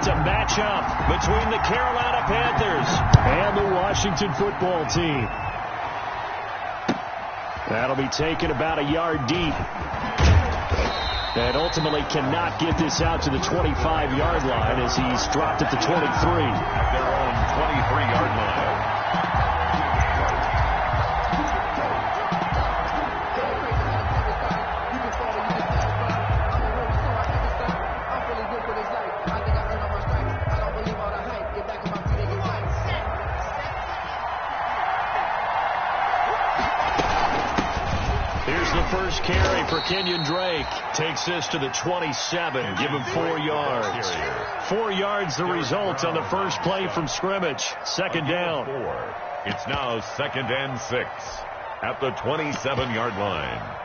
It's a matchup between the Carolina Panthers and the Washington football team. That'll be taken about a yard deep. And ultimately cannot get this out to the 25-yard line as he's dropped at the 23. At their own 23-yard line. First carry for Kenyon Drake. Takes this to the 27. Give him 4 yards. 4 yards the result on the first play from scrimmage. Second down. It's now 2nd and 6 at the 27-yard line.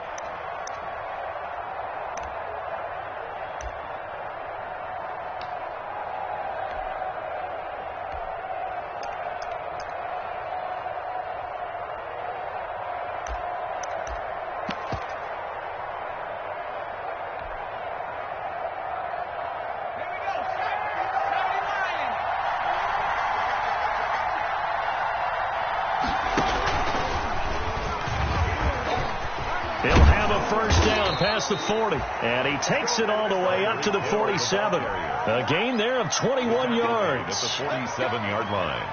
First down past the 40. And he takes it all the way up to the 47. A gain there of 21 yards. At the 47-yard line.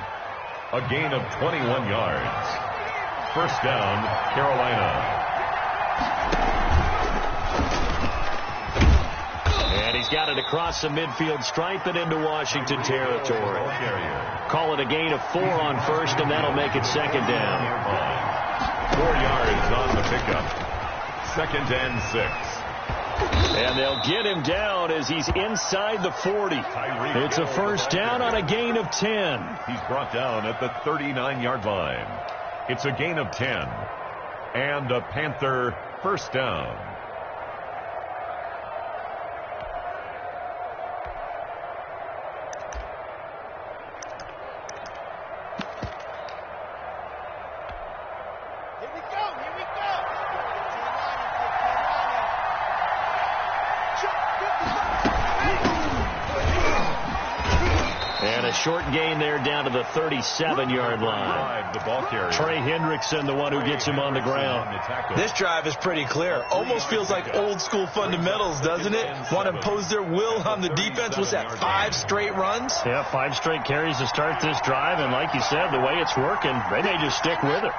A gain of 21 yards. First down, Carolina. And he's got it across the midfield stripe and into Washington territory. Call it a gain of 4 on first, and that'll make it second down. 4 yards on the pickup. 2nd and 6. And they'll get him down as he's inside the 40. It's a first down on a gain of 10. He's brought down at the 39-yard line. It's a gain of 10. And a Panther first down. Short gain there down to the 37-yard line. The ball carrier. Trey Hendrickson, the one who gets him on the ground. This drive is pretty clear. Almost feels like old school fundamentals, doesn't it? Want to impose their will on the defense. What's that, 5 straight runs? Yeah, 5 straight carries to start this drive. And like you said, the way it's working, they may just stick with it.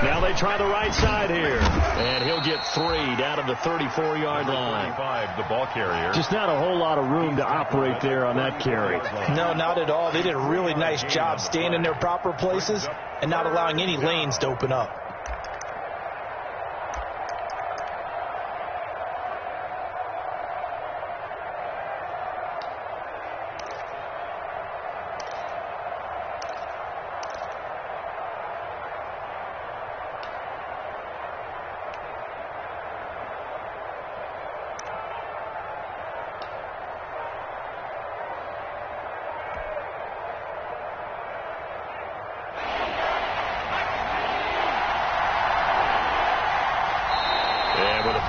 Now they try the right side here. And he'll get 3 down to the 34-yard line. 35, the ball carrier. Just not a whole lot of room to operate there on that carry. No, not at all. They did a really nice job staying in their proper places and not allowing any lanes to open up.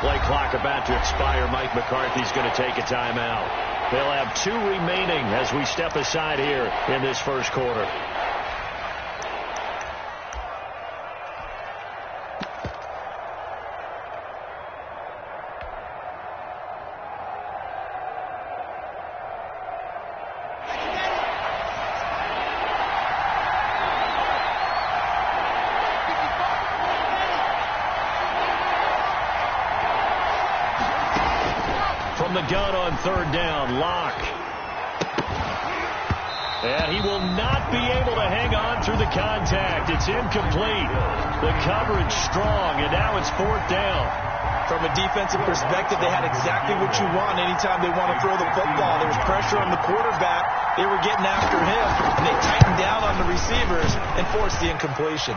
Play clock about to expire. Mike McCarthy's going to take a timeout. They'll have 2 remaining as we step aside here in this first quarter. The gun on third down. Locke. And he will not be able to hang on through the contact. It's incomplete. The coverage strong, and now it's 4th down. From a defensive perspective, they had exactly what you want anytime they want to throw the football. There was pressure on the quarterback. They were getting after him, and they tightened down on the receivers and forced the incompletion.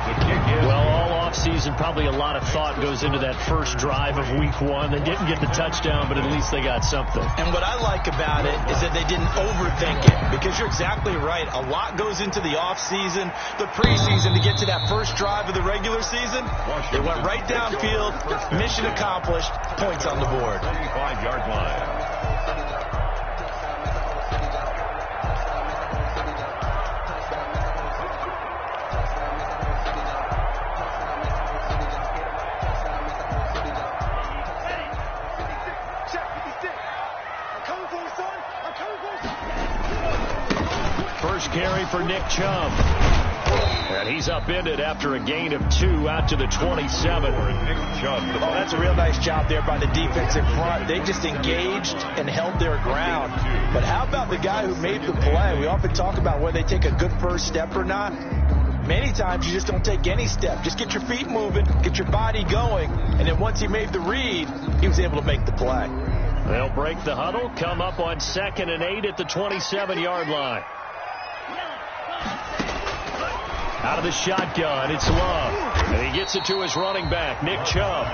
Well, all offseason, probably a lot of thought goes into that first drive of week 1. They didn't get the touchdown, but at least they got something. And what I like about it is that they didn't overthink it, because you're exactly right. A lot goes into the offseason, the preseason, to get to that first drive of the regular season. They went right downfield, mission accomplished, points on the board. 35-yard line. First carry for Nick Chubb. And he's upended after a gain of 2 out to the 27. Nick Chubb. Oh, that's a real nice job there by the defense in front. They just engaged and held their ground. But how about the guy who made the play? We often talk about whether they take a good first step or not. Many times you just don't take any step. Just get your feet moving, get your body going, and then once he made the read, he was able to make the play. They'll break the huddle, come up on 2nd and 8 at the 27-yard line. Out of the shotgun, it's Love. And he gets it to his running back, Nick Chubb.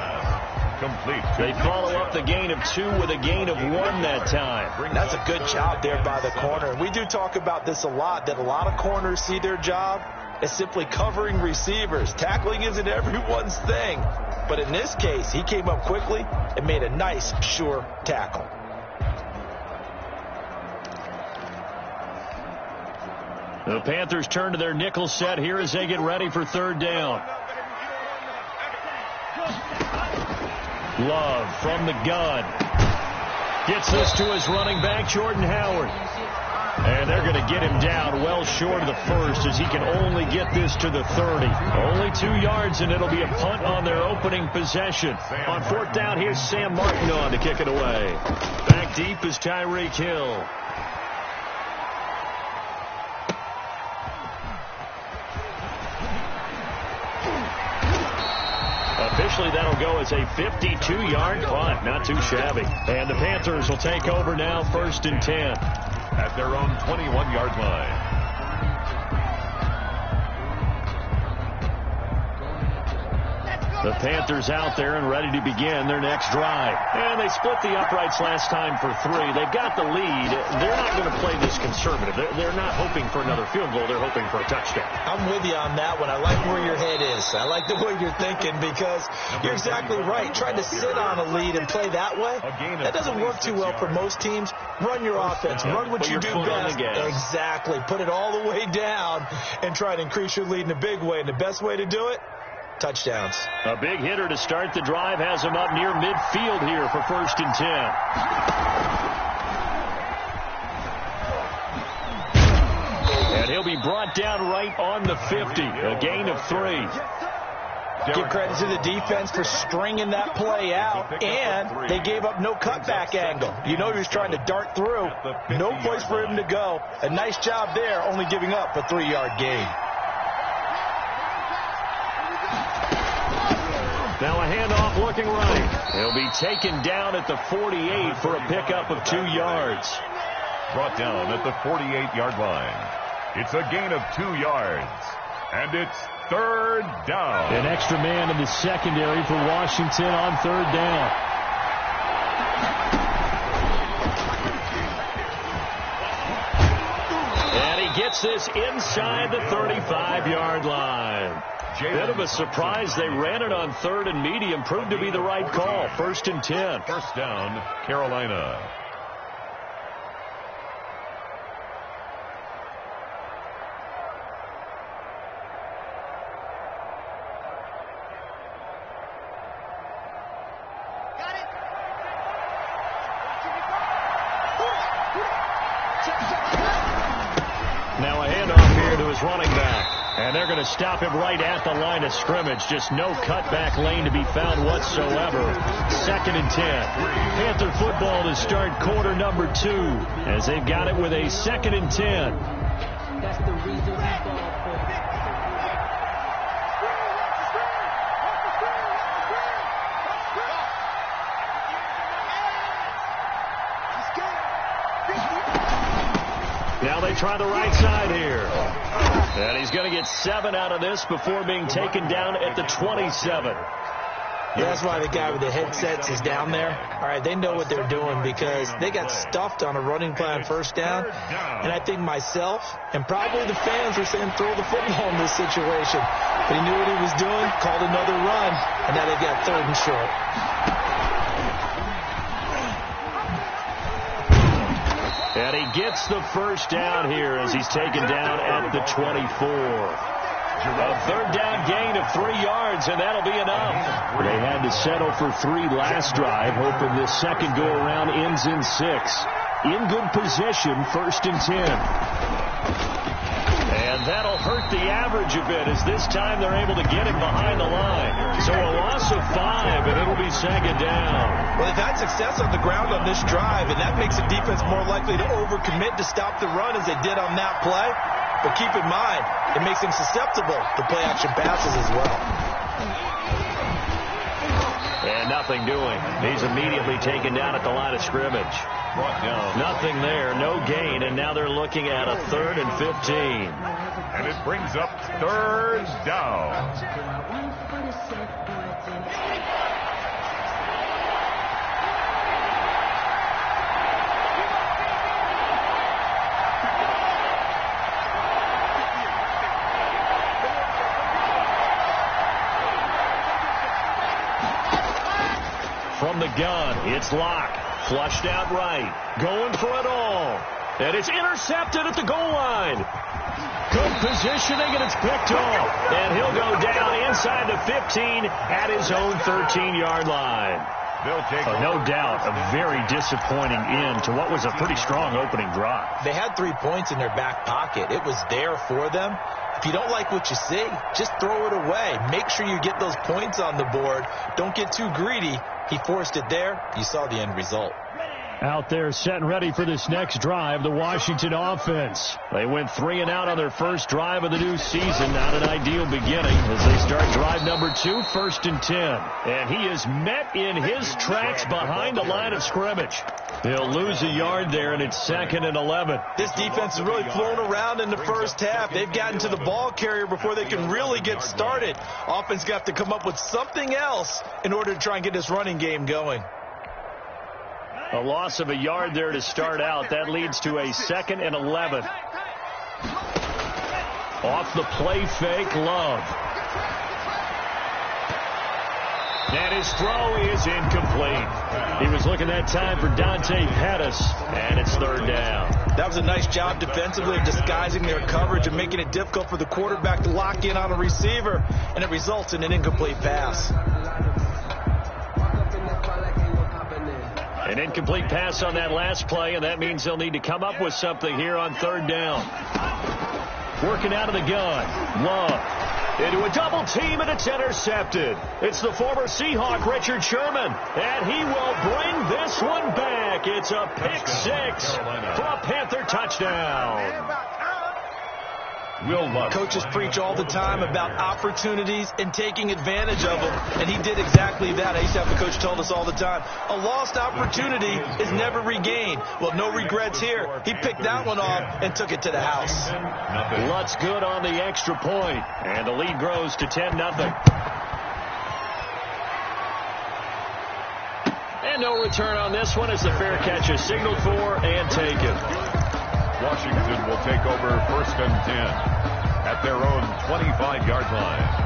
Complete. They follow up the gain of 2 with a gain of 1 that time. That's a good job there by the corner. We do talk about this a lot, that a lot of corners see their job as simply covering receivers. Tackling isn't everyone's thing. But in this case, he came up quickly and made a nice, sure tackle. The Panthers turn to their nickel set here as they get ready for 3rd down. Love from the gun. Gets this to his running back, Jordan Howard. And they're going to get him down well short of the first as he can only get this to the 30. Only 2 yards, and it'll be a punt on their opening possession. On 4th down, here's Sam Martin on to kick it away. Back deep is Tyreek Hill. Officially, that'll go as a 52-yard punt. Not too shabby. And the Panthers will take over now, 1st and 10. At their own 21-yard line. The Panthers out there and ready to begin their next drive. And they split the uprights last time for 3. They've got the lead. They're not going to play this conservative. They're not hoping for another field goal. They're hoping for a touchdown. I'm with you on that one. I like where your head is. I like the way you're thinking because you're exactly right. Trying to sit on a lead and play that way, that doesn't work too well for most teams. Run your offense. Run what you do best. Exactly. Put it all the way down and try to increase your lead in a big way. And the best way to do it, touchdowns. A big hitter to start the drive has him up near midfield here for 1st and 10. And he'll be brought down right on the 50. A gain of 3. Give credit to the defense for stringing that play out, and they gave up no cutback angle. You know he was trying to dart through. No place for him to go. A nice job there, only giving up a 3-yard gain. Now a handoff looking right. He'll be taken down at the 48 for a pickup of 2 yards. Brought down at the 48-yard line. It's a gain of 2 yards. And it's 3rd down. An extra man in the secondary for Washington on 3rd down. And he gets this inside the 35-yard line. Bit of a surprise. They ran it on 3rd and medium. Proved to be the right call. 1st and 10. 1st down, Carolina. Now a handoff here to his running back. And they're going to stop him right at the line of scrimmage. Just no cutback lane to be found whatsoever. 2nd and 10. Panther football to start quarter number 2 as they've got it with a 2nd and 10. That's the reason we ball for. Now they try the right side here. And he's going to get 7 out of this before being taken down at the 27. Yeah, that's why the guy with the headsets is down there. All right, they know what they're doing because they got stuffed on a running play on 1st down. And I think myself and probably the fans were saying throw the football in this situation. But he knew what he was doing, called another run, and now they got 3rd and short. And he gets the 1st down here as he's taken down at the 24. A 3rd down gain of 3 yards, and that'll be enough. They had to settle for 3 last drive, hoping this second go-around ends in 6. In good position, 1st and 10. that'll hurt the average a bit, as this time they're able to get him behind the line. So a loss of 5, and it'll be second down. Well, they've had success on the ground on this drive, and that makes the defense more likely to overcommit to stop the run as they did on that play. But keep in mind, it makes them susceptible to play-action passes as well. And nothing doing. He's immediately taken down at the line of scrimmage. Nothing there, no gain, and now they're looking at a 3rd and 15. And it brings up 3rd down. From the gun, it's Locke. Flushed out right. Going for it all. And it's intercepted at the goal line. Good positioning, and it's picked off. And he'll go down inside the 15 at his own 13-yard line. No doubt a very disappointing end to what was a pretty strong opening drive. They had 3 points in their back pocket. It was there for them. If you don't like what you see, just throw it away. Make sure you get those points on the board. Don't get too greedy. He forced it there. You saw the end result. Out there set and ready for this next drive, the Washington offense. They went 3 and out on their first drive of the new season. Not an ideal beginning as they start drive number 2, 1st and 10. And he is met in his tracks behind the line of scrimmage. He'll lose a yard there, and it's 2nd and 11. This defense is really flown around in the first half. They've gotten to the ball carrier before they can really get started. Offense got to come up with something else in order to try and get this running game going. A loss of a yard there to start out. That leads to a 2nd and 11. Off the play fake, Love. And his throw is incomplete. He was looking that time for Dante Pettis, and it's 3rd down. That was a nice job defensively of disguising their coverage and making it difficult for the quarterback to lock in on a receiver, and it results in an incomplete pass. An incomplete pass on that last play, and that means they'll need to come up with something here on 3rd down. Working out of the gun. Love into a double team, and it's intercepted. It's the former Seahawk, Richard Sherman, and he will bring this one back. It's a pick 6 for a Panther touchdown. Coaches preach all the time about opportunities and taking advantage of them, and he did exactly that. I used to have the coach tell us all the time, a lost opportunity is never regained. Well, no regrets here. He picked that one off and took it to the house. Lutz good on the extra point, and the lead grows to 10-0. And no return on this one as the fair catch is signaled for and taken. Washington will take over 1st and 10 at their own 25-yard line.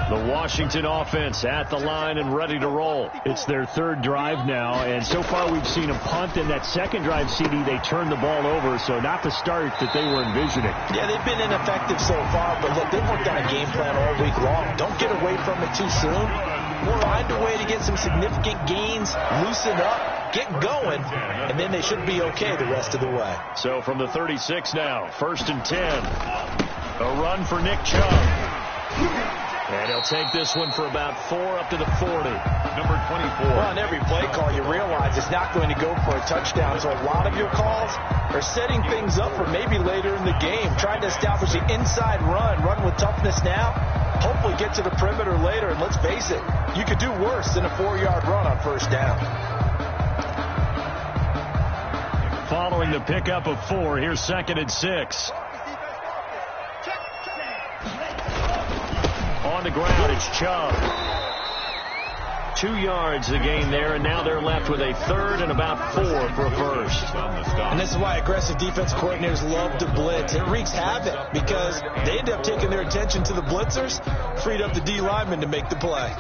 The Washington offense at the line and ready to roll. It's their 3rd drive now, and so far we've seen a punt. In that 2nd drive, CD, they turned the ball over, so not the start that they were envisioning. Yeah, they've been ineffective so far, but look, they've worked on a game plan all week long. Don't get away from it too soon. Find a way to get some significant gains, loosen up, get going, and then they should be okay the rest of the way. So from the 36 now, 1st and 10. A run for Nick Chubb. And he'll take this one for about 4 up to the 40. Number 24. Well, on every play call, you realize it's not going to go for a touchdown. So a lot of your calls are setting things up for maybe later in the game, trying to establish the inside run with toughness now, hopefully get to the perimeter later. And let's face it, you could do worse than a 4-yard run on 1st down. Following the pickup of 4, here's 2nd and 6. On the ground, it's Chubb. 2 yards the gain there, and now they're left with a 3rd and about 4 for a 1st. And this is why aggressive defense coordinators love to blitz. It wreaks havoc because they end up taking their attention to the blitzers, freed up the D lineman to make the play.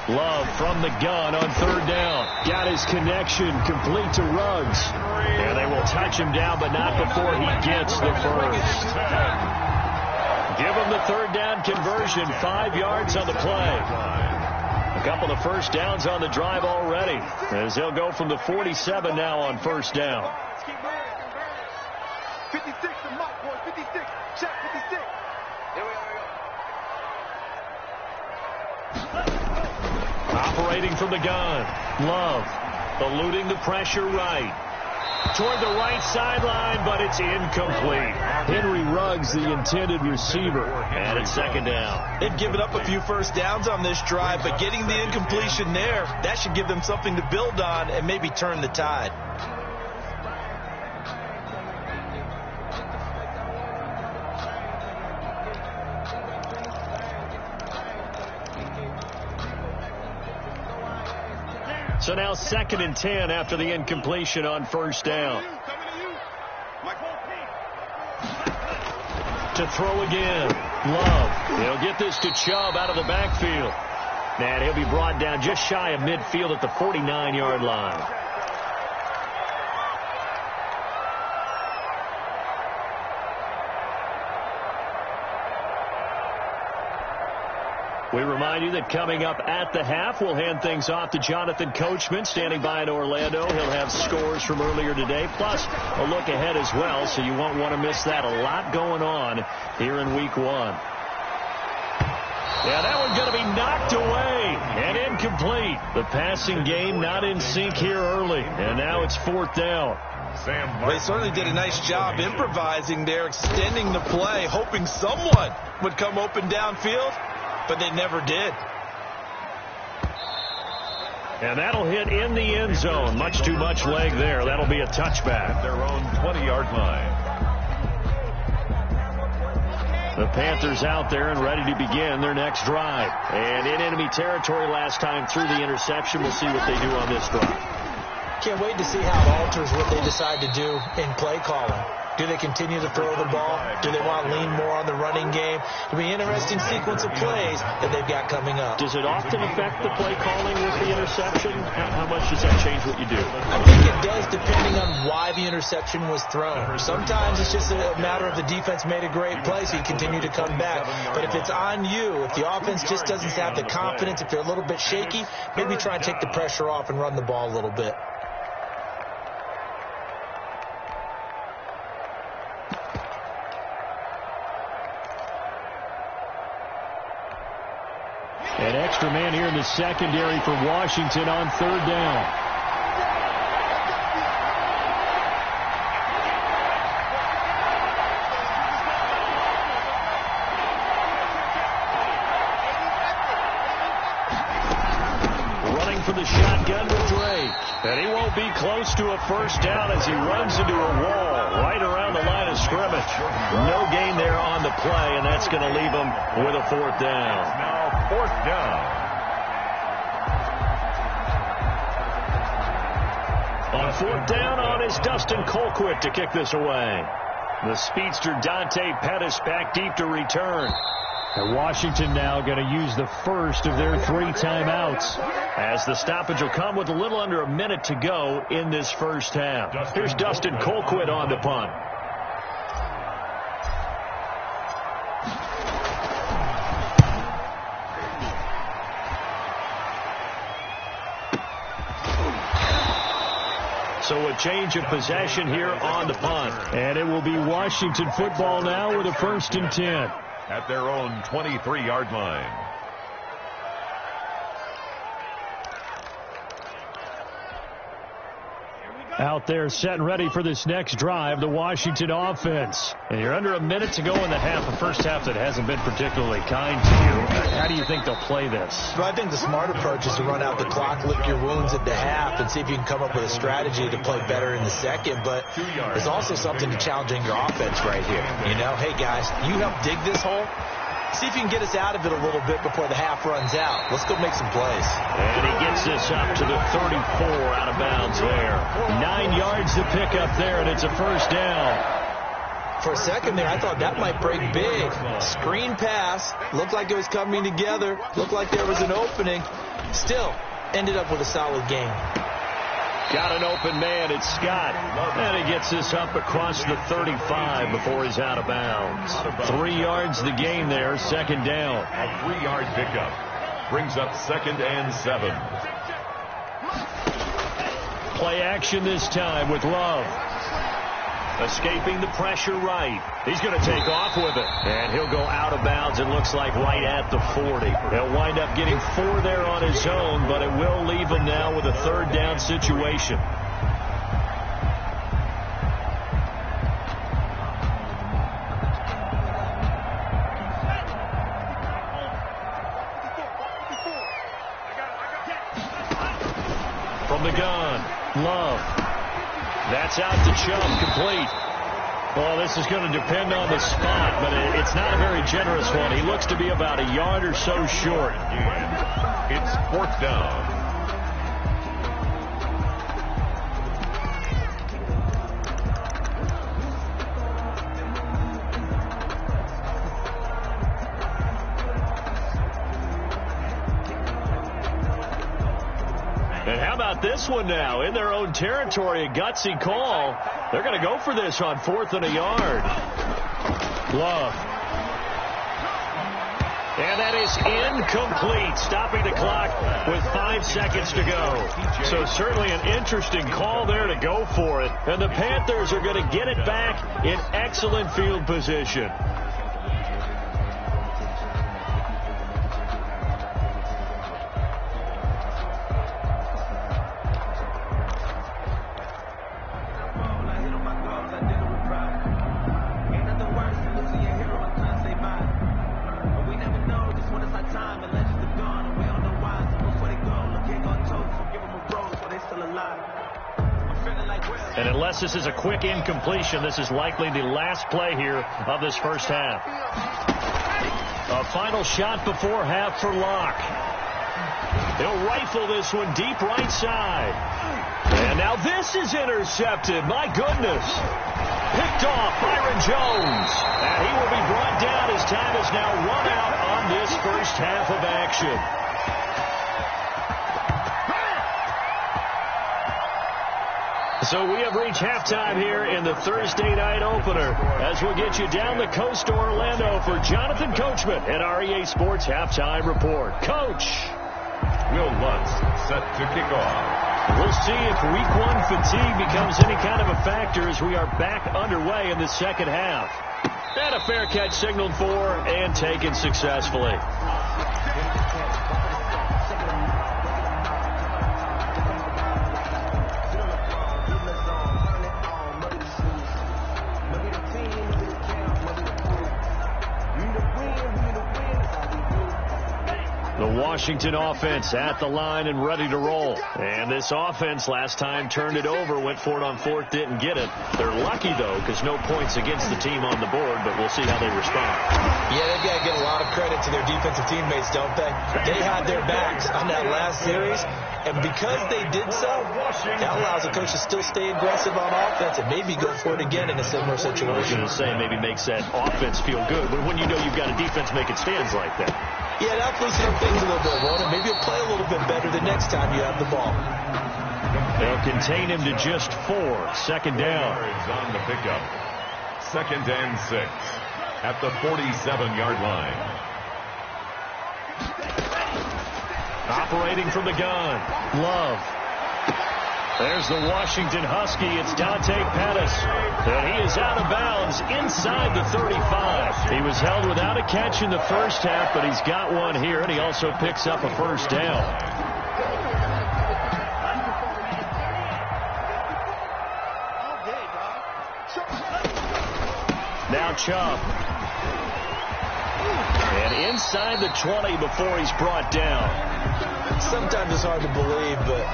Love from the gun on 3rd down. Got his connection complete to Ruggs. And they will touch him down, but not before he gets the 1st. give him the third down conversion. 5 yards on the play. A couple of first downs on the drive already, as he'll go from the 47 now on first down. 56 to Mike, boy. 56. Check 56. Here we go. Operating from the gun. Love eluding the pressure right. Toward the right sideline, but it's incomplete. Henry Ruggs, the intended receiver, and it's second down. They've given up a few first downs on this drive, but getting the incompletion there, that should give them something to build on and maybe turn the tide. So now 2nd and 10 after the incompletion on first down. To throw again. Love. He'll get this to Chubb out of the backfield. And he'll be brought down just shy of midfield at the 49-yard line. We remind you that coming up at the half, we'll hand things off to Jonathan Coachman, standing by in Orlando. He'll have scores from earlier today, plus a look ahead as well, so you won't want to miss that. A lot going on here in Week 1. Yeah, that one's going to be knocked away and incomplete. The passing game not in sync here early, and now it's 4th down. They certainly did a nice job improvising there, extending the play, hoping someone would come open downfield. But they never did. And that'll hit in the end zone. Much too much leg there. That'll be a touchback. Their own 20-yard line. The Panthers out there and ready to begin their next drive. And in enemy territory last time through the interception. We'll see what they do on this drive. Can't wait to see how it alters what they decide to do in play calling. Do they continue to throw the ball? Do they want to lean more on the running game? It'll be an interesting sequence of plays that they've got coming up. Does it often affect the play calling with the interception? How much does that change what you do? I think it does, depending on why the interception was thrown. Sometimes it's just a matter of the defense made a great play, so you continue to come back. But if it's on you, if the offense just doesn't have the confidence, if they're a little bit shaky, maybe try and take the pressure off and run the ball a little bit. An extra man here in the secondary for Washington on 3rd down. Running for the shotgun with Drake. And he won't be close to a first down as he runs into a wall right around the line of scrimmage. No gain there on the play, and that's going to leave him with a 4th down. Now 4th down. On 4th down on is Dustin Colquitt to kick this away. The speedster Dante Pettis back deep to return. And Washington now going to use the first of their 3 timeouts, as the stoppage will come with a little under a minute to go in this first half. Here's Dustin Colquitt on the punt. So a change of possession here on the punt. And it will be Washington football now with a 1st and 10. At their own 23-yard line. Out there set and ready for this next drive, the Washington offense. And you're under a minute to go in the half, the first half that hasn't been particularly kind to you. How do you think they'll play this? Well, I think the smart approach is to run out the clock, lick your wounds at the half, and see if you can come up with a strategy to play better in the second. But there's also something to challenging your offense right here. You know, hey, guys, you help dig this hole. See if you can get us out of it a little bit before the half runs out. Let's go make some plays. And he gets this up to the 34 out of bounds there. 9 yards to pick up there, and it's a first down. For a second there, I thought that might break big. Screen pass. Looked like it was coming together. Looked like there was an opening. Still, ended up with a solid game. Got an open man. It's Scott. And he gets this up across the 35 before he's out of bounds. 3 yards the gain there, second down. A 3-yard pickup brings up 2nd and 7. Play action this time with Love. Escaping the pressure right. He's going to take off with it. And he'll go out of bounds, it looks like, right at the 40. He'll wind up getting 4 there on his own, but it will leave him now with a 3rd down situation. From the gun, Love. That's out to Chubb, complete. Well, this is going to depend on the spot, but it's not a very generous one. He looks to be about a yard or so short. It's 4th down. And how about this one now? In their own territory, a gutsy call. They're going to go for this on 4th and a yard. Love. And that is incomplete, stopping the clock with 5 seconds to go. So certainly an interesting call there to go for it. And the Panthers are going to get it back in excellent field position. And unless this is a quick incompletion, this is likely the last play here of this first half. A final shot before half for Locke. He'll rifle this one deep right side. And now this is intercepted. My goodness. Picked off Byron Jones. And he will be brought down as time is now run out on this first half of action. So we have reached halftime here in the Thursday night opener as we'll get you down the coast to Orlando for Jonathan Coachman at our EA Sports Halftime Report. Coach. Will Lutz set to kick off. We'll see if week 1 fatigue becomes any kind of a factor as we are back underway in the second half. And a fair catch signaled for and taken successfully. Washington offense at the line and ready to roll. And this offense last time turned it over, went for it on 4th, didn't get it. They're lucky, though, because no points against the team on the board, but we'll see how they respond. Yeah, they've got to get a lot of credit to their defensive teammates, don't they? They had their backs on that last series, and because they did so, that allows the coach to still stay aggressive on offense and maybe go for it again in a similar situation. I was going to say maybe makes that offense feel good, but when you know you've got a defense making stands like that. Yeah, that'll loosen up things a little bit, won't it? Maybe you'll play a little bit better the next time you have the ball. They'll contain him to just 4. Second down. Is on the pickup. 2nd and 6 at the 47-yard line. Operating from the gun. Love. There's the Washington Husky. It's Dante Pettis. And he is out of bounds inside the 35. He was held without a catch in the first half, but he's got one here, and he also picks up a first down. Now Chubb. And inside the 20 before he's brought down. Sometimes it's hard to believe, but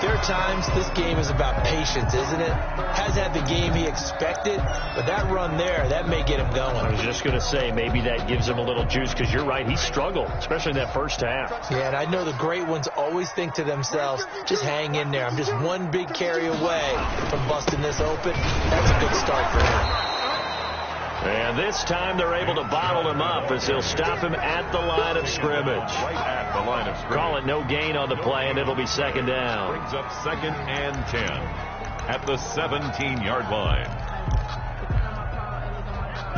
there are times this game is about patience, isn't it? Has had the game he expected, but that run there, that may get him going. I was just going to say, maybe that gives him a little juice, because you're right, he struggled, especially in that first half. Yeah, and I know the great ones always think to themselves, just hang in there. I'm just one big carry away from busting this open. That's a good start for him. And this time they're able to bottle him up as they'll stop him at the line of scrimmage. Right at the line of scrimmage. Call it no gain on the play, and it'll be second down. Brings up 2nd and 10 at the 17-yard line.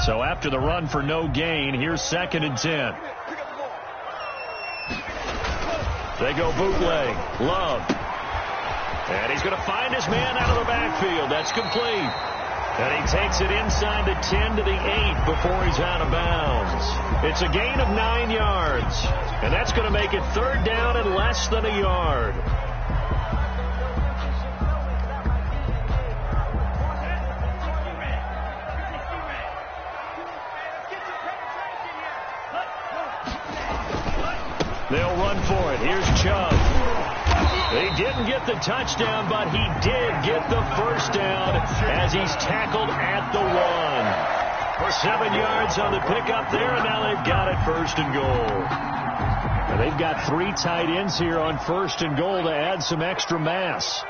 So after the run for no gain, here's 2nd and 10. They go bootleg. Love. And he's going to find his man out of the backfield. That's complete. And he takes it inside the 10 to the 8 before he's out of bounds. It's a gain of 9 yards. And that's going to make it 3rd down and less than a yard. They'll run for it. Here's Chubb. He didn't get the touchdown, but he did get the first down as he's tackled at the 1. 7 yards on the pickup there, and now they've got it 1st and goal. And they've got 3 tight ends here on 1st and goal to add some extra mass.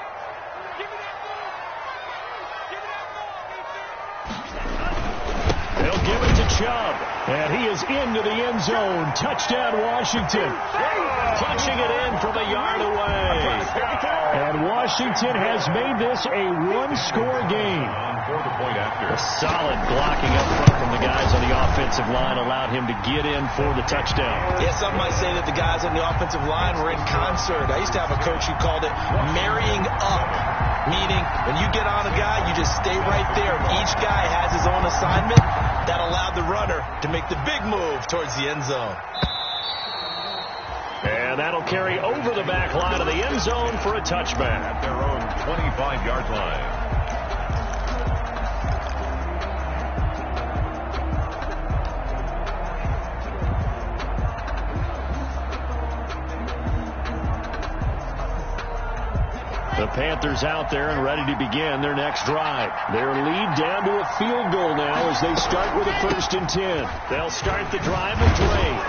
They'll give it to Chubb, and he is into the end zone. Touchdown, Washington. Punching it in from a yard away. And Washington has made this a 1-score game. A solid blocking up front from the guys on the offensive line allowed him to get in for the touchdown. Yeah, some might say that the guys on the offensive line were in concert. I used to have a coach who called it marrying up, meaning when you get on a guy, you just stay right there. Each guy has his own assignment. That allowed the runner to make the big move towards the end zone. And that'll carry over the back line of the end zone for a touchback. At their own 25-yard line. The Panthers out there and ready to begin their next drive. Their lead down to a field goal now as they start with a 1st and 10. They'll start the drive with Drake.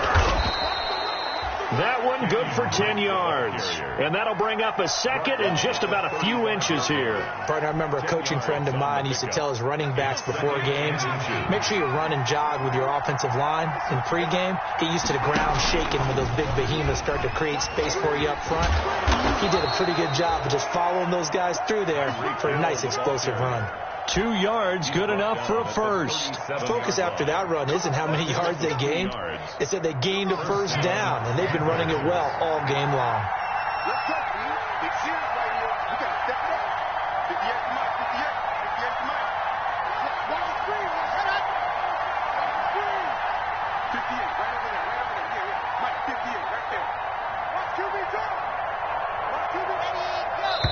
That one good for 10 yards. And that'll bring up a 2nd and just about a few inches here. Partner, I remember a coaching friend of mine used to tell his running backs before games, make sure you run and jog with your offensive line in pregame. Get used to the ground shaking when those big behemoths start to create space for you up front. He did a pretty good job of just following those guys through there for a nice explosive run. 2 yards, good enough for a first. The focus after that run isn't how many yards they gained. It's that they gained a first down, and they've been running it well all game long. Let's go. Big series right here. You got to step it up. 58 to Mike, 58. 58 to Mike. One on screen. Head up. One on screen. 58, right over there. Right over there. Yeah. Mike, 58, right there. Watch QB drop. Watch QB. Ready, go.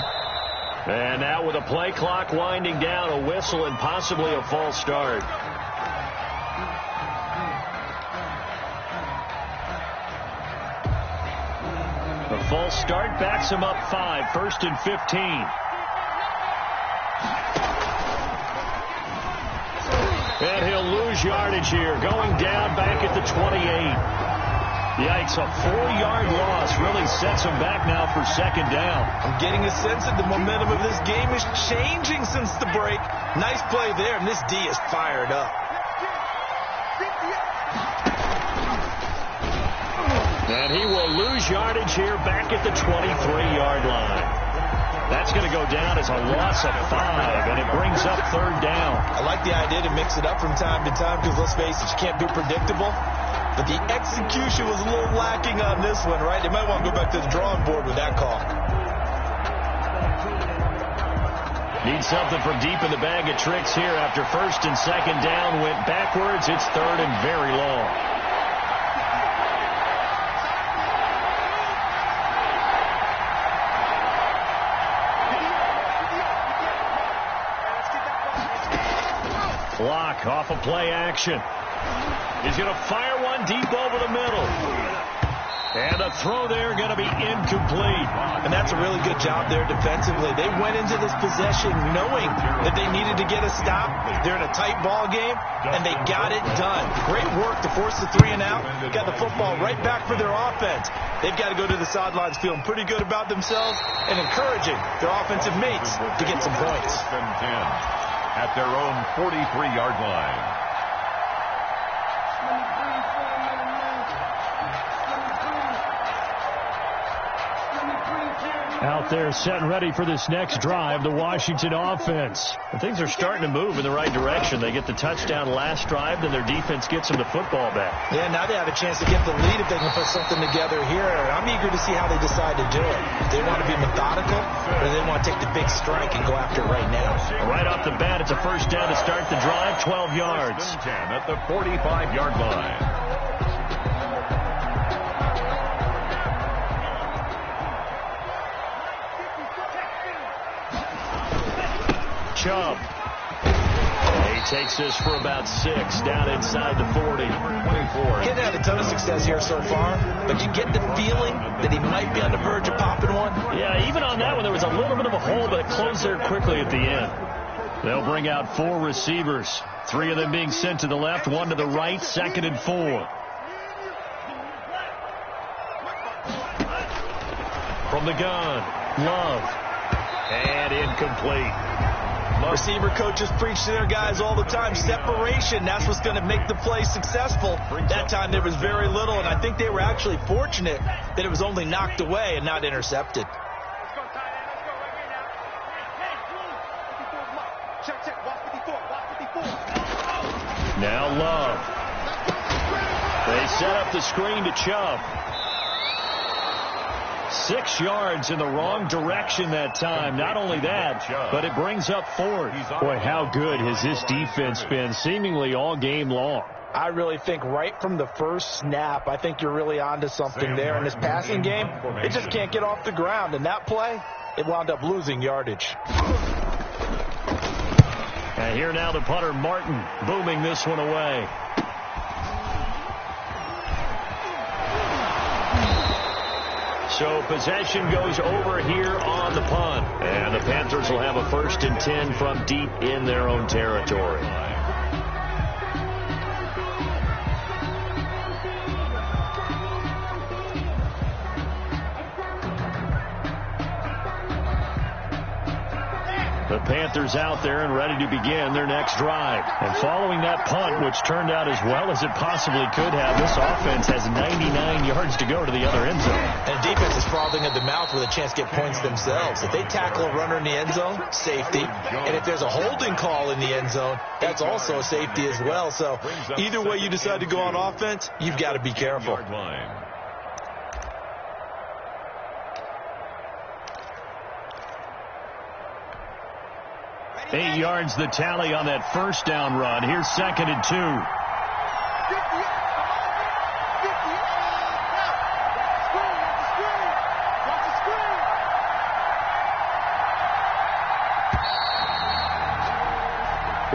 And now with a play clock winding down, a whistle and possibly a false start. The false start backs him up 5, 1st and 15. And he'll lose yardage here, going down back at the 28. Yikes, a 4-yard loss really sets him back now for 2nd down. I'm getting a sense that the momentum of this game is changing since the break. Nice play there, and this D is fired up. And he will lose yardage here back at the 23-yard line. That's going to go down as a loss of 5, and it brings up 3rd down. I like the idea to mix it up from time to time because, let's face it, you can't be predictable. But the execution was a little lacking on this one, right? They might want to go back to the drawing board with that call. Need something from deep in the bag of tricks here after 1st and 2nd down went backwards. It's 3rd and very long. Block off of play action. He's going to fire one deep over the middle. And a throw there going to be incomplete. And that's a really good job there defensively. They went into this possession knowing that they needed to get a stop. They're in a tight ball game, and they got it done. Great work to force the 3 and out. Got the football right back for their offense. They've got to go to the sidelines feeling pretty good about themselves and encouraging their offensive mates to get some points. At their own 43-yard line. Out there setting ready for this next drive, the Washington offense. And things are starting to move in the right direction. They get the touchdown last drive, then their defense gets them the football back. Yeah, now they have a chance to get the lead if they can put something together here. I'm eager to see how they decide to do it. They want to be methodical, or they want to take the big strike and go after it right now. Right off the bat, it's a first down to start the drive, 12 yards. 10 at the 45-yard line. Chubb. He takes this for about 6 down inside the 40. 24. He hasn't had a ton of success here so far, but you get the feeling that he might be on the verge of popping one. Yeah, even on that one, there was a little bit of a hole, but it closed there quickly at the end. They'll bring out 4 receivers, 3 of them being sent to the left, 1 to the right, 2nd and 4. From the gun, Love. And incomplete. Receiver coaches preach to their guys all the time. Separation, that's what's going to make the play successful. That time there was very little, and I think they were actually fortunate that it was only knocked away and not intercepted. Now Love. They set up the screen to Chubb. 6 yards in the wrong direction that time. Not only that, but it brings up 4th. Boy, how good has this defense been seemingly all game long? I really think right from the first snap, I think you're really onto something there. In this passing game, it just can't get off the ground. And that play, it wound up losing yardage. And here now the punter, Martin, booming this one away. So possession goes over here on the punt. And the Panthers will have a 1st and 10 from deep in their own territory. The Panthers out there and ready to begin their next drive. And following that punt, which turned out as well as it possibly could have, this offense has 99 yards to go to the other end zone. And defense is frothing at the mouth with a chance to get points themselves. If they tackle a runner in the end zone, safety. And if there's a holding call in the end zone, that's also a safety as well. So either way you decide to go on offense, you've got to be careful. 8 yards the tally on that first down run. Here's 2nd and 2.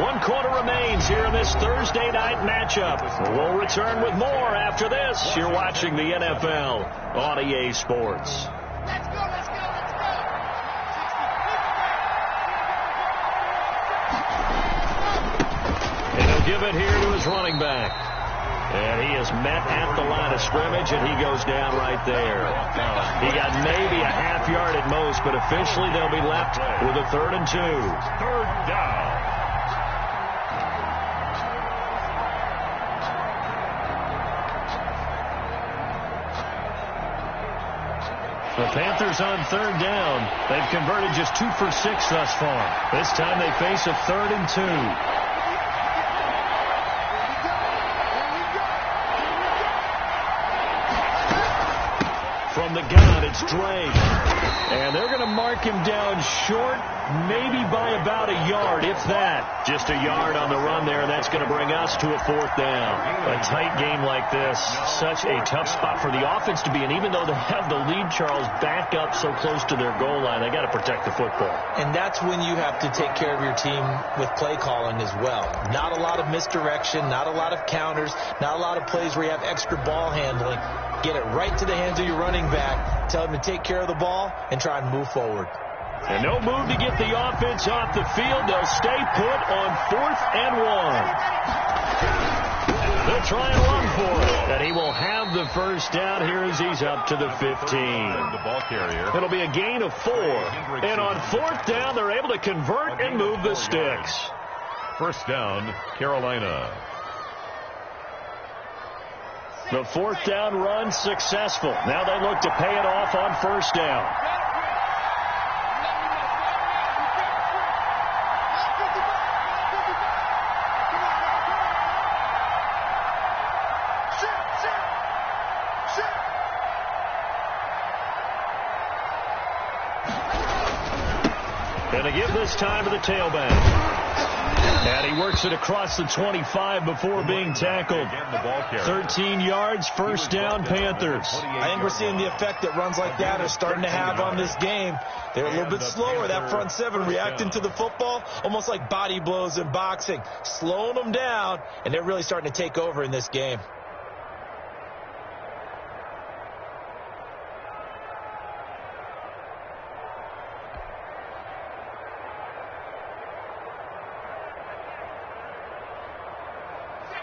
One quarter remains here in this Thursday night matchup. We'll return with more after this. You're watching the NFL on EA Sports. Give it here to his running back. And he is met at the line of scrimmage, and he goes down right there. He got maybe a half yard at most, but officially they'll be left with a 3rd and 2. 3rd down. The Panthers on 3rd down. They've converted just 2 for 6 thus far. This time they face a 3rd and 2. From the gun, it's Drake. And they're going to mark him down short, maybe by about a yard, if that. Just a yard on the run there, and that's going to bring us to a 4th down. A tight game like this, such a tough spot for the offense to be in. Even though they have the lead, Charles, back up so close to their goal line, they got to protect the football. And that's when you have to take care of your team with play calling as well. Not a lot of misdirection, not a lot of counters, not a lot of plays where you have extra ball handling. Get it right to the hands of your running back. Tell him to take care of the ball and try and move forward. And no move to get the offense off the field. They'll stay put on 4th and 1. They'll try and run for it. And he will have the first down here as he's up to the 15. The ball carrier. It'll be a gain of 4. And on 4th down, they're able to convert and move the sticks. 1st down, Carolina. The 4th down run successful. Now they look to pay it off on 1st down. And they give this time to the tailback. And he works it across the 25 before being tackled. 13 yards, first down, Panthers. I think we're seeing the effect that runs like that are starting to have on this game. They're a little bit slower, that front seven, reacting to the football, almost like body blows in boxing, slowing them down, and they're really starting to take over in this game.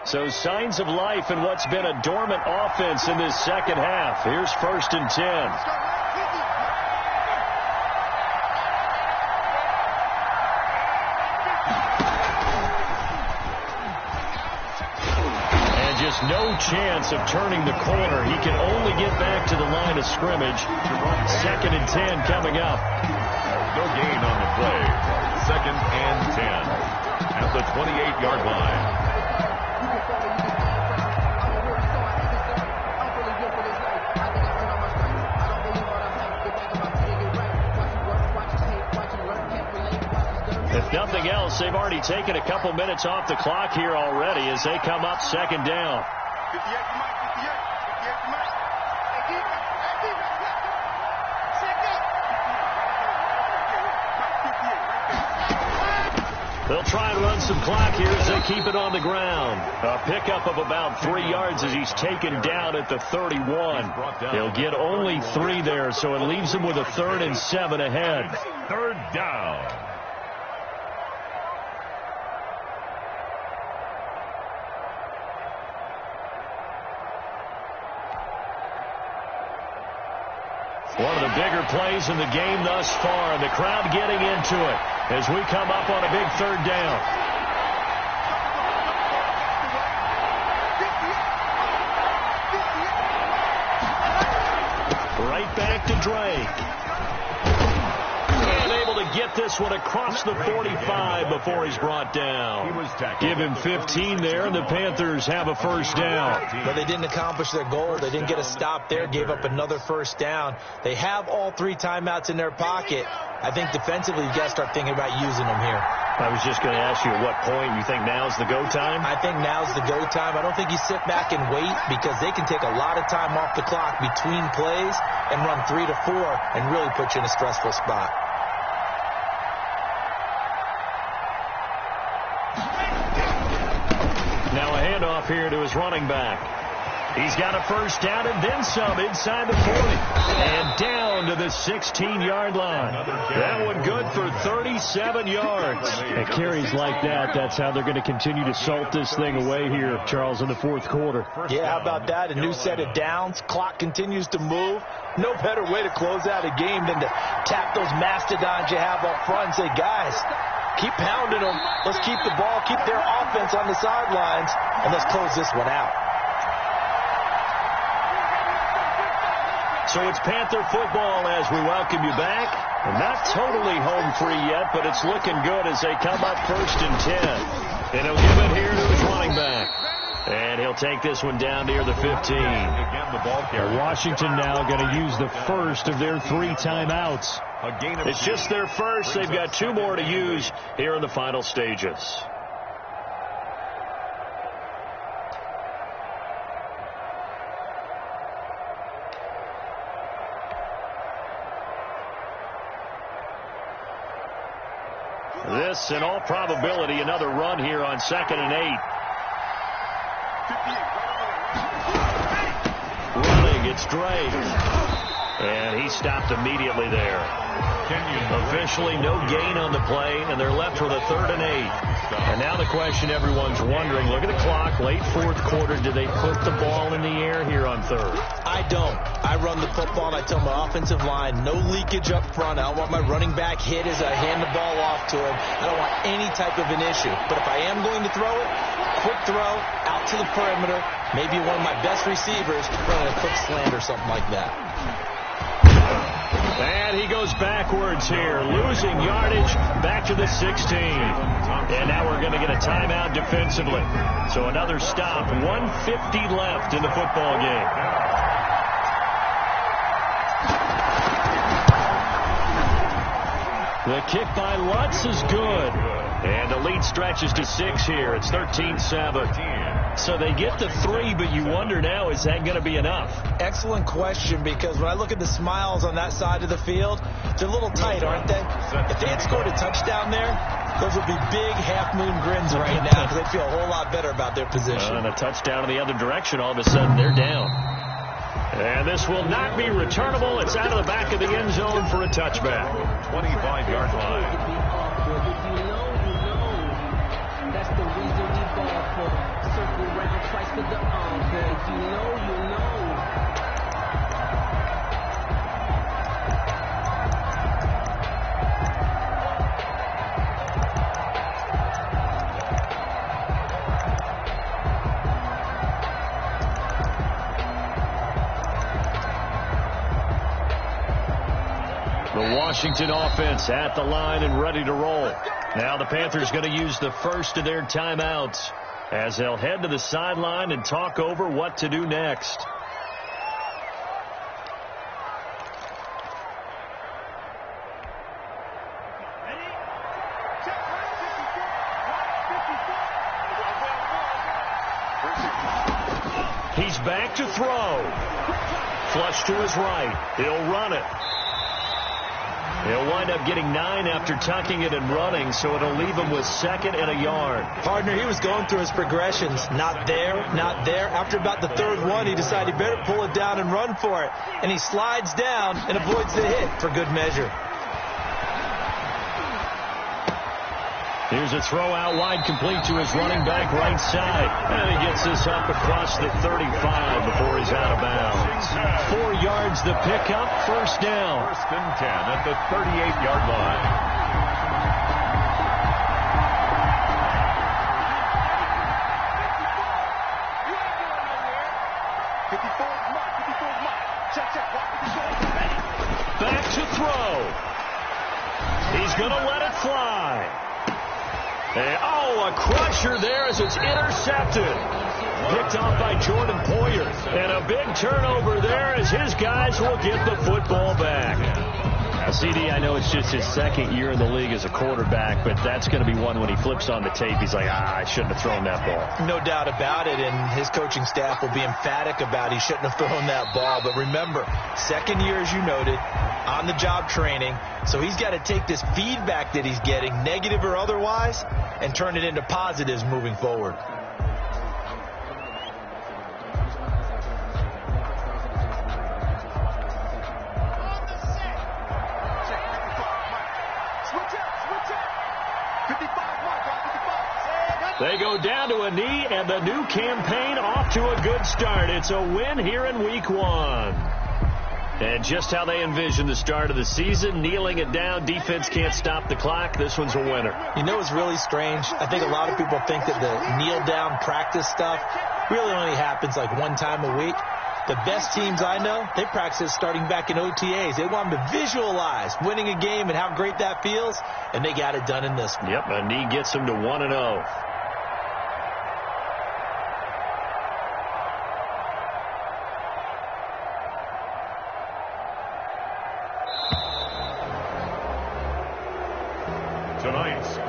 So signs of life in what's been a dormant offense in this second half. Here's 1st and 10. And just no chance of turning the corner. He can only get back to the line of scrimmage. 2nd and 10 coming up. No gain on the play. 2nd and 10 at the 28-yard line. If nothing else, they've already taken a couple minutes off the clock here already as they come up 2nd down. They'll try and run some clock here as they keep it on the ground. A pickup of about 3 yards as he's taken down at the 31. He'll get only 3 there, so it leaves him with a 3rd and 7 ahead. 3rd down. One of the bigger plays in the game thus far, and the crowd getting into it as we come up on a big 3rd down. Right back to Drake. And able to get this one across the 45 before he's brought down. Give him 15 there, and the Panthers have a 1st down. But they didn't accomplish their goal. They didn't get a stop there, gave up another 1st down. They have all 3 timeouts in their pocket. I think defensively you've got to start thinking about using them here. I was just going to ask you at what point you think now's the go time? I think now's the go time. I don't think you sit back and wait because they can take a lot of time off the clock between plays and run 3 to 4 and really put you in a stressful spot. Now a handoff here to his running back. He's got a 1st down and then some inside the 40. And down to the 16-yard line. That one good for 37 yards. And carries like that, that's how they're going to continue to salt this thing away here, Charles, in the 4th quarter. Yeah, how about that? A new set of downs. Clock continues to move. No better way to close out a game than to tap those mastodons you have up front and say, guys, keep pounding them. Let's keep the ball, keep their offense on the sidelines, and let's close this one out. So it's Panther football as we welcome you back. And not totally home free yet, but it's looking good as they come up 1st and 10. And he'll give it here to his running back. And he'll take this one down near the 15. And Washington now going to use the first of their 3 timeouts. It's just their first. They've got 2 more to use here in the final stages. This, in all probability, another run here on 2nd and 8. Running, it's Drake. And he stopped immediately there. Officially no gain on the play, and they're left with a 3rd and 8. And now the question everyone's wondering, look at the clock, late 4th quarter, do they put the ball in the air here on 3rd? I don't. I run the football, and I tell my offensive line, no leakage up front. I don't want my running back hit as I hand the ball off to him. I don't want any type of an issue. But if I am going to throw it, quick throw, out to the perimeter, maybe one of my best receivers running a quick slant or something like that. And he goes backwards here, losing yardage back to the 16. And now we're going to get a timeout defensively. So another stop, 1:50 left in the football game. The kick by Lutz is good. And the lead stretches to 6 here. It's 13-7. So they get to 3, but you wonder now, is that going to be enough? Excellent question, because when I look at the smiles on that side of the field, they're a little tight, aren't they? If they had scored a touchdown there, those would be big half-moon grins right now, because they feel a whole lot better about their position. And a touchdown in the other direction, all of a sudden they're down. And this will not be returnable. It's out of the back of the end zone for a touchback. 25-yard line. That's the reason we ball for. Circle round twice with the arm, boys. You know. The Washington offense at the line and ready to roll. Now the Panthers going to use the first of their timeouts as they'll head to the sideline and talk over what to do next. He's back to throw. Flush to his right. He'll run it. He'll wind up getting 9 after tucking it and running, so it'll leave him with 2nd and a yard. Partner, he was going through his progressions. Not there, not there. After about the 3rd one, he decided he better pull it down and run for it. And he slides down and avoids the hit for good measure. Here's a throw out wide, complete to his running back right side. And he gets this up across the 35 before he's out of bounds. 4 yards the pickup, first down. 1st and 10 at the 38-yard line. Back to throw. He's going to let it fly. And, a crusher there as it's intercepted. Picked off by Jordan Poyer. And a big turnover there as his guys will get the football back. Now, CD, I know it's just his 2nd year in the league as a quarterback, but that's going to be one when he flips on the tape. He's like, I shouldn't have thrown that ball. No doubt about it, and his coaching staff will be emphatic about he shouldn't have thrown that ball. But remember, 2nd year, as you noted, on-the-job training. So he's got to take this feedback that he's getting, negative or otherwise, and turn it into positives moving forward. They go down to a knee, and the new campaign off to a good start. It's a win here in week 1. And just how they envision the start of the season, kneeling it down, defense can't stop the clock. This one's a winner. You know what's really strange? I think a lot of people think that the kneel-down practice stuff really only happens like 1 time a week. The best teams I know, they practice starting back in OTAs. They want them to visualize winning a game and how great that feels, and they got it done in this one. Yep, a knee gets them to 1-0.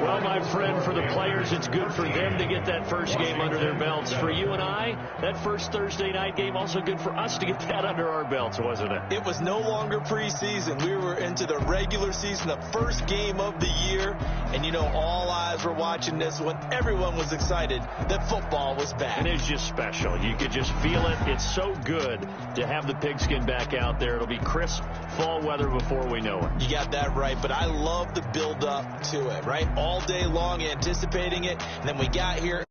Well, my friend, for the players, it's good for them to get that first game under their belts. For you and I, that first Thursday night game, also good for us to get that under our belts, wasn't it? It was no longer preseason. We were into the regular season, the first game of the year. And, you know, all eyes were watching this one. Everyone was excited that football was back. And it's just special. You could just feel it. It's so good to have the pigskin back out there. It'll be crisp fall weather before we know it. You got that right, but I love the build-up to it, right? All day long anticipating it, and then we got here.